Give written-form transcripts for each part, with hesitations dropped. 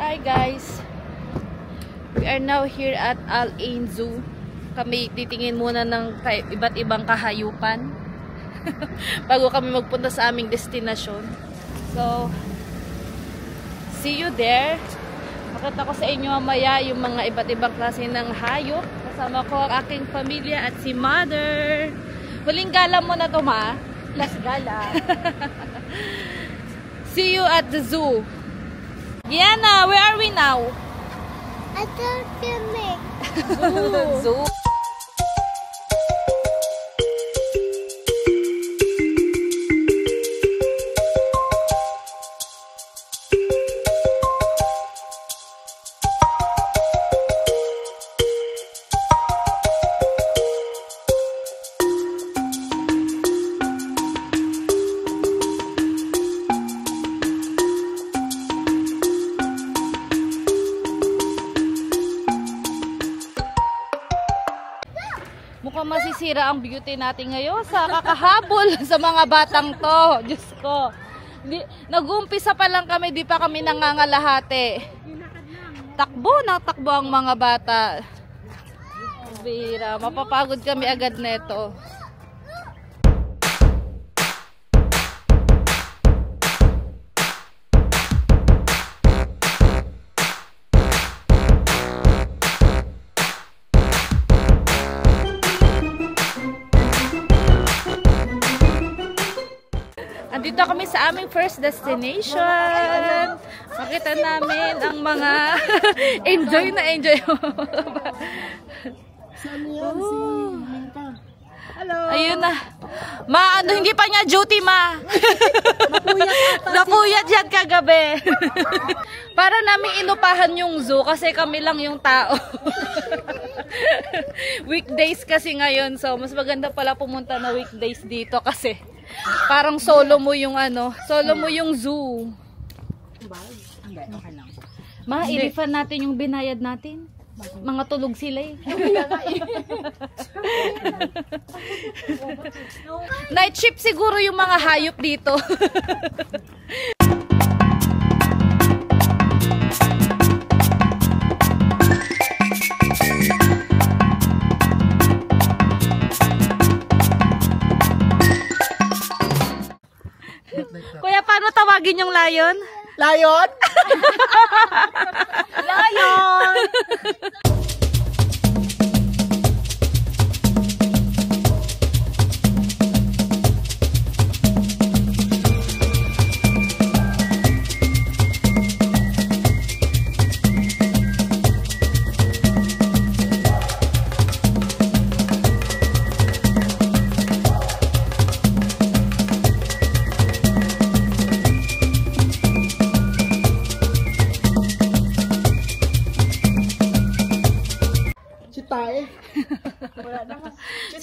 Hi guys, we are now here at Al Ain Zoo. Kami titingin muna ng iba't ibang kahayupan bago kami magpunta sa aming destinasyon. So, see you there. Makita ko sa inyo mamaya yung mga iba't ibang klase ng hayop. Kasama ko ang aking pamilya at si Mother. Huling gala mo na to, Ma. Last gala. See you at the zoo. Gianna, where are we now? I don't make Zoo. Mukhang masisira ang beauty natin ngayon sa kakahabol sa mga batang to. Diyos ko. Nag-uumpisa pa lang kami, di pa kami nangangalahati. Takbo na takbo ang mga bata. Bira, mapapagod kami agad neto. Dito kami sa aming first destination. Makita namin ang mga enjoy na enjoy. Hello. Ayun na. Ma, ano, hindi pa niya duty, Ma. Napuyat yan kagabi. Para namin inupahan yung zoo kasi kami lang yung tao. Weekdays kasi ngayon. So, mas maganda pala pumunta na weekdays dito kasi parang solo mo yung solo mo yung zoo. Ma, i-refund natin yung binayad natin. Mga tulog sila eh. Night shift siguro yung mga hayop dito. Kuya, paano tawagin yung lion? Lion? Lion!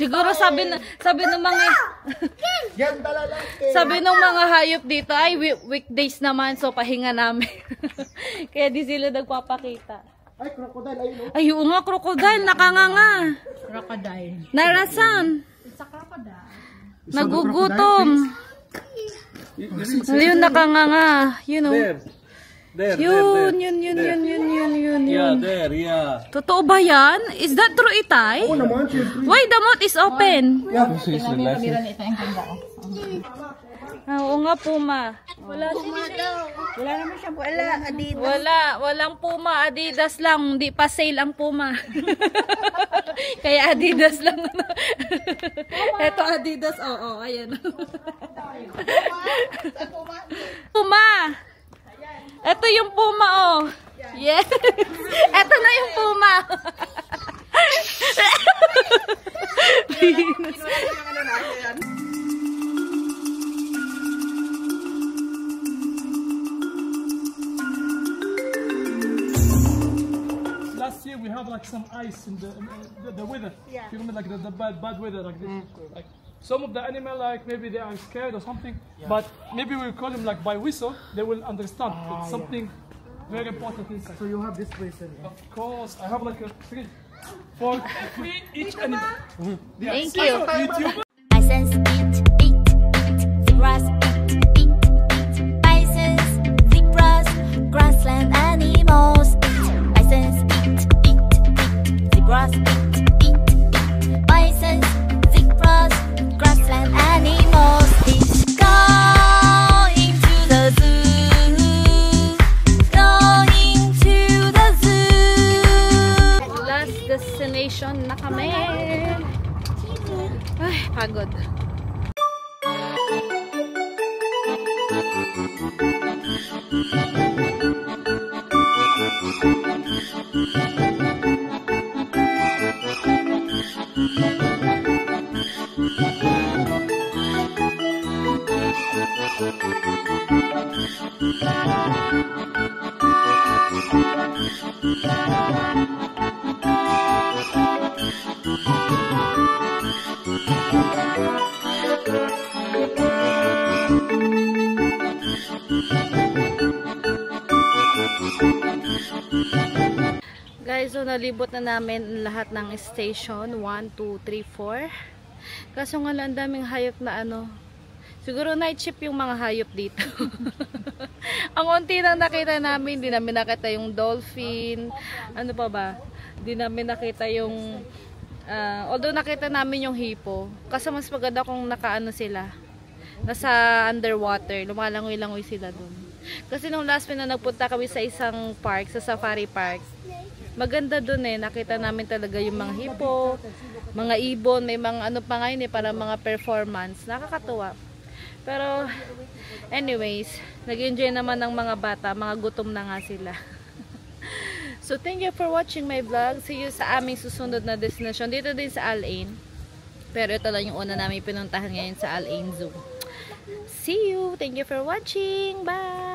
Siguro sabi ng mga sabi ng mga hayop dito ay weekdays naman, so pahinga namin. Kaya di sila nagpapakita. Ay, crocodile, ayun. Ay, oo nga, crocodile, nakanganga. Crocodile. Narasan? It's a crocodile. Nagugutom. Ayun, nakanganga. You know. There. Yun. Yeah, there, yeah. Totoo ba yan? Is that true, Itay? Oo naman, siyempre. Why the mouth is open? Oo nga, Puma. Wala naman siya. Wala, Adidas. Walang Puma, Adidas lang. Hindi pa sale ang Puma. Kaya Adidas lang. Eto Adidas, oo, ayan. Puma! Eto yung Puma, oh. Yes. Eto na yung Puma. Last year we have like some ice in the weather. Yeah. You remember like the bad weather like this. Like some of the animal like maybe they are scared or something. Yeah. But maybe we call them like by whistle. They will understand. It's something very important inside. So you have this person. Of course, I have like a 3 for each animal. Thank you. YouTube. License eat, zebras eat, bison, zebras, grassland animals. pagod. Guys, so nalibot na namin lahat ng station. 1, 2, 3, 4. Kaso nga lang, ang daming hayop na ano. Siguro night shift yung mga hayop dito. Ang unti nang nakita namin, hindi namin nakita yung dolphin. Ano pa ba? Hindi namin nakita yung... although nakita namin yung hippo. Kasi mas maganda kung nakaano sila. Nasa underwater. Lumalangoy-langoy sila dun. Kasi nung last na nagpunta kami sa isang park, sa safari park, maganda dun eh. Nakita namin talaga yung mga hippo, mga ibon, may mga ano pa ngayon eh, para mga performance. Nakakatuwa. Pero, anyways, nag-enjoy naman ng mga bata. Mga gutom na nga sila. So, thank you for watching my vlog. See you sa aming susunod na destination. Dito din sa Al Ain. Pero ito lang yung una namin pinuntahan ngayon sa Al Ain Zoo. See you! Thank you for watching! Bye!